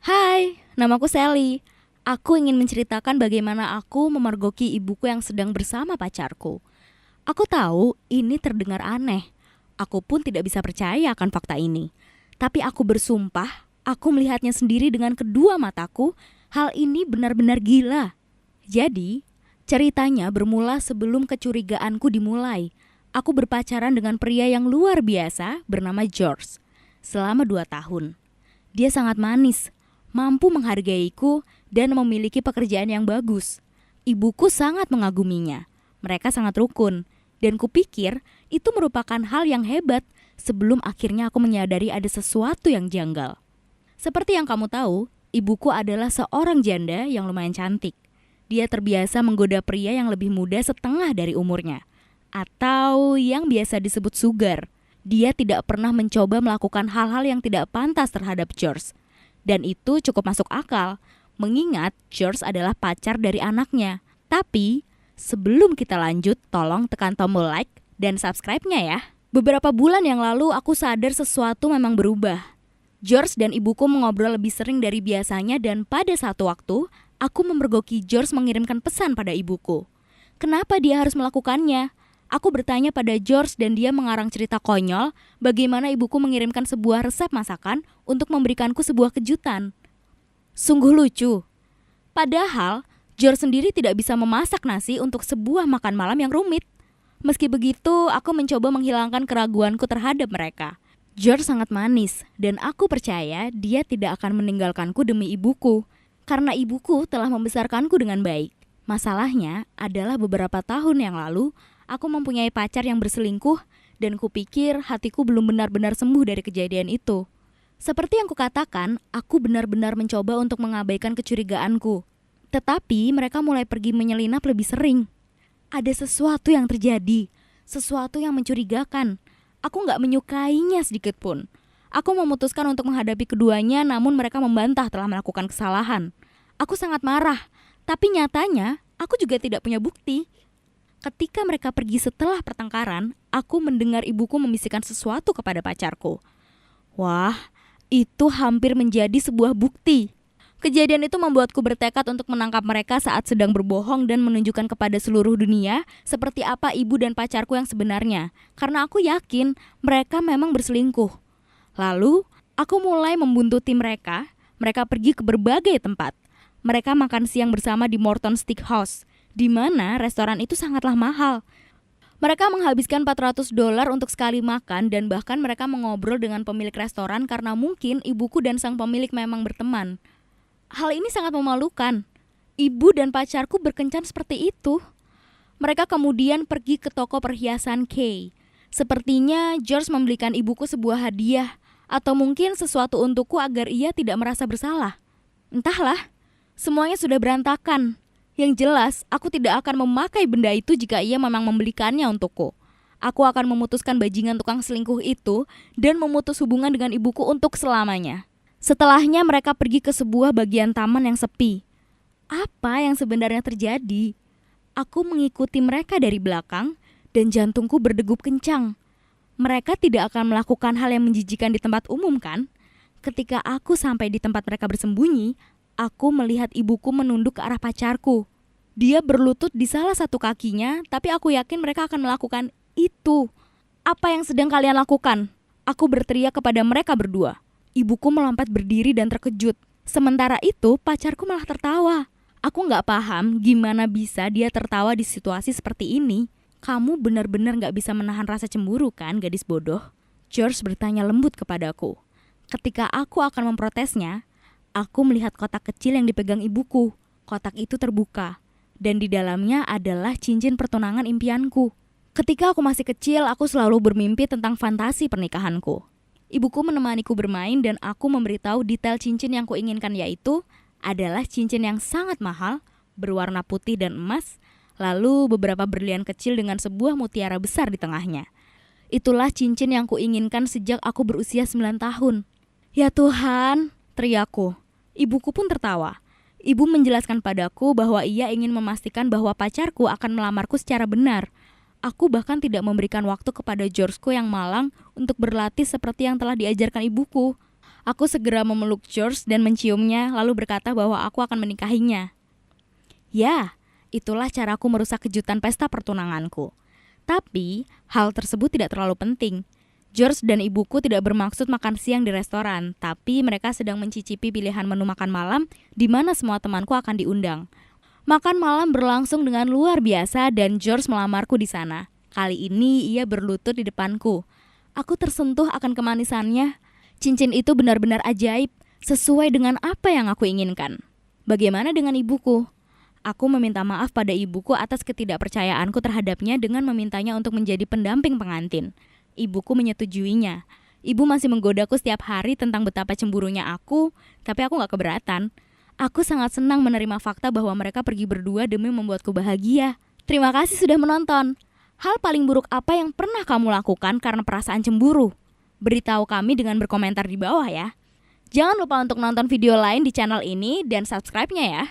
Hai, namaku Sally. Aku ingin menceritakan bagaimana aku memergoki ibuku yang sedang bersama pacarku. Aku tahu ini terdengar aneh. Aku pun tidak bisa percaya akan fakta ini. Tapi aku bersumpah, aku melihatnya sendiri dengan kedua mataku. Hal ini benar-benar gila. Jadi, ceritanya bermula sebelum kecurigaanku dimulai. Aku berpacaran dengan pria yang luar biasa bernama George selama 2 tahun. Dia sangat manis, mampu menghargaiku, dan memiliki pekerjaan yang bagus. Ibuku sangat mengaguminya. Mereka sangat rukun, dan kupikir itu merupakan hal yang hebat sebelum akhirnya aku menyadari ada sesuatu yang janggal. Seperti yang kamu tahu, ibuku adalah seorang janda yang lumayan cantik. Dia terbiasa menggoda pria yang lebih muda setengah dari umurnya, atau yang biasa disebut sugar. Dia tidak pernah mencoba melakukan hal-hal yang tidak pantas terhadap George. Dan itu cukup masuk akal, mengingat George adalah pacar dari anaknya. Tapi, sebelum kita lanjut, tolong tekan tombol like dan subscribe-nya ya. Beberapa bulan yang lalu aku sadar sesuatu memang berubah. George dan ibuku mengobrol lebih sering dari biasanya dan pada satu waktu, aku memergoki George mengirimkan pesan pada ibuku. Kenapa dia harus melakukannya? Aku bertanya pada George dan dia mengarang cerita konyol bagaimana ibuku mengirimkan sebuah resep masakan untuk memberikanku sebuah kejutan. Sungguh lucu. Padahal, George sendiri tidak bisa memasak nasi untuk sebuah makan malam yang rumit. Meski begitu, aku mencoba menghilangkan keraguanku terhadap mereka. George sangat manis dan aku percaya dia tidak akan meninggalkanku demi ibuku. Karena ibuku telah membesarkanku dengan baik. Masalahnya adalah beberapa tahun yang lalu, aku mempunyai pacar yang berselingkuh dan kupikir hatiku belum benar-benar sembuh dari kejadian itu. Seperti yang kukatakan, aku benar-benar mencoba untuk mengabaikan kecurigaanku. Tetapi mereka mulai pergi menyelinap lebih sering. Ada sesuatu yang terjadi, sesuatu yang mencurigakan. Aku gak menyukainya sedikit pun. Aku memutuskan untuk menghadapi keduanya, namun mereka membantah telah melakukan kesalahan. Aku sangat marah, tapi nyatanya aku juga tidak punya bukti. Ketika mereka pergi setelah pertengkaran, aku mendengar ibuku membisikkan sesuatu kepada pacarku. Wah, itu hampir menjadi sebuah bukti. Kejadian itu membuatku bertekad untuk menangkap mereka saat sedang berbohong dan menunjukkan kepada seluruh dunia seperti apa ibu dan pacarku yang sebenarnya. Karena aku yakin mereka memang berselingkuh. Lalu, aku mulai membuntuti mereka. Mereka pergi ke berbagai tempat. Mereka makan siang bersama di Morton Steakhouse, di mana restoran itu sangatlah mahal. Mereka menghabiskan $400 untuk sekali makan dan bahkan mereka mengobrol dengan pemilik restoran karena mungkin ibuku dan sang pemilik memang berteman. Hal ini sangat memalukan. Ibu dan pacarku berkencan seperti itu. Mereka kemudian pergi ke toko perhiasan Kay. Sepertinya George membelikan ibuku sebuah hadiah atau mungkin sesuatu untukku agar ia tidak merasa bersalah. Entahlah, semuanya sudah berantakan. Yang jelas, aku tidak akan memakai benda itu jika ia memang membelikannya untukku. Aku akan memutuskan bajingan tukang selingkuh itu dan memutus hubungan dengan ibuku untuk selamanya. Setelahnya mereka pergi ke sebuah bagian taman yang sepi. Apa yang sebenarnya terjadi? Aku mengikuti mereka dari belakang dan jantungku berdegup kencang. Mereka tidak akan melakukan hal yang menjijikan di tempat umum kan? Ketika aku sampai di tempat mereka bersembunyi, aku melihat ibuku menunduk ke arah pacarku. Dia berlutut di salah satu kakinya, tapi aku yakin mereka akan melakukan itu. Apa yang sedang kalian lakukan? Aku berteriak kepada mereka berdua. Ibuku melompat berdiri dan terkejut. Sementara itu, pacarku malah tertawa. Aku gak paham gimana bisa dia tertawa di situasi seperti ini. Kamu benar-benar gak bisa menahan rasa cemburu kan, gadis bodoh? George bertanya lembut kepadaku. Ketika aku akan memprotesnya, aku melihat kotak kecil yang dipegang ibuku. Kotak itu terbuka, dan di dalamnya adalah cincin pertunangan impianku. Ketika aku masih kecil, aku selalu bermimpi tentang fantasi pernikahanku. Ibuku menemaniku bermain dan aku memberitahu detail cincin yang kuinginkan, yaitu adalah cincin yang sangat mahal, berwarna putih dan emas, lalu beberapa berlian kecil dengan sebuah mutiara besar di tengahnya. Itulah cincin yang kuinginkan sejak aku berusia 9 tahun. Ya Tuhan, teriakku. Ibuku pun tertawa. Ibu menjelaskan padaku bahwa ia ingin memastikan bahwa pacarku akan melamarku secara benar. Aku bahkan tidak memberikan waktu kepada Georgeku yang malang untuk berlatih seperti yang telah diajarkan ibuku. Aku segera memeluk George dan menciumnya, lalu berkata bahwa aku akan menikahinya. Ya, itulah caraku merusak kejutan pesta pertunanganku. Tapi, hal tersebut tidak terlalu penting. George dan ibuku tidak bermaksud makan siang di restoran, tapi mereka sedang mencicipi pilihan menu makan malam di mana semua temanku akan diundang. Makan malam berlangsung dengan luar biasa dan George melamarku di sana. Kali ini ia berlutut di depanku. Aku tersentuh akan kemanisannya. Cincin itu benar-benar ajaib, sesuai dengan apa yang aku inginkan. Bagaimana dengan ibuku? Aku meminta maaf pada ibuku atas ketidakpercayaanku terhadapnya dengan memintanya untuk menjadi pendamping pengantin. Ibuku menyetujuinya. Ibu masih menggodaku setiap hari tentang betapa cemburunya aku, tapi aku gak keberatan. Aku sangat senang menerima fakta bahwa mereka pergi berdua demi membuatku bahagia. Terima kasih sudah menonton. Hal paling buruk apa yang pernah kamu lakukan karena perasaan cemburu? Beritahu kami dengan berkomentar di bawah ya. Jangan lupa untuk nonton video lain di channel ini dan subscribe-nya ya.